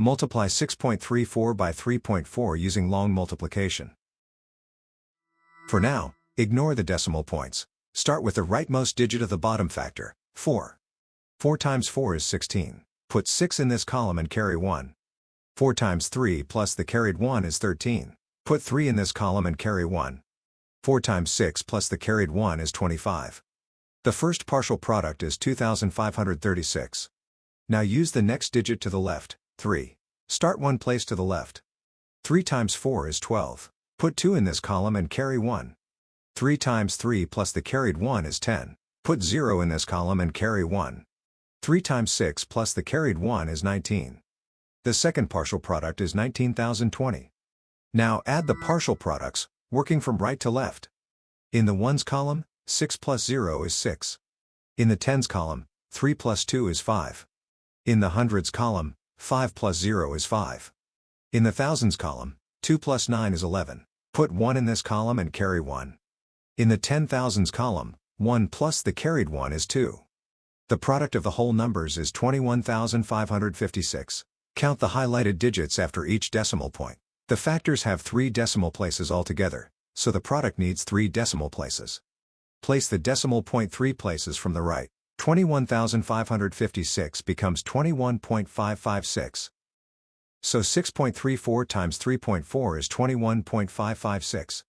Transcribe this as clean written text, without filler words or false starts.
Multiply 6.34 by 3.4 using long multiplication. For now, ignore the decimal points. Start with the rightmost digit of the bottom factor, 4. 4 times 4 is 16. Put 6 in this column and carry 1. 4 times 3 plus the carried 1 is 13. Put 3 in this column and carry 1. 4 times 6 plus the carried 1 is 25. The first partial product is 2536. Now use the next digit to the left, 3. Start one place to the left. 3 times 4 is 12. Put 2 in this column and carry 1. 3 times 3 plus the carried 1 is 10. Put 0 in this column and carry 1. 3 times 6 plus the carried 1 is 19. The second partial product is 19,020. Now add the partial products, working from right to left. In the ones column, 6 plus 0 is 6. In the tens column, 3 plus 2 is 5. In the hundreds column, 5 plus 0 is 5. In the thousands column, 2 plus 9 is 11. Put 1 in this column and carry 1. In the 10,000s column, 1 plus the carried 1 is 2. The product of the whole numbers is 21,556. Count the highlighted digits after each decimal point. The factors have 3 decimal places altogether, so the product needs 3 decimal places. Place the decimal point 3 places from the right. 21,556 becomes 21.556. So 6.34 times 3.4 is 21.556.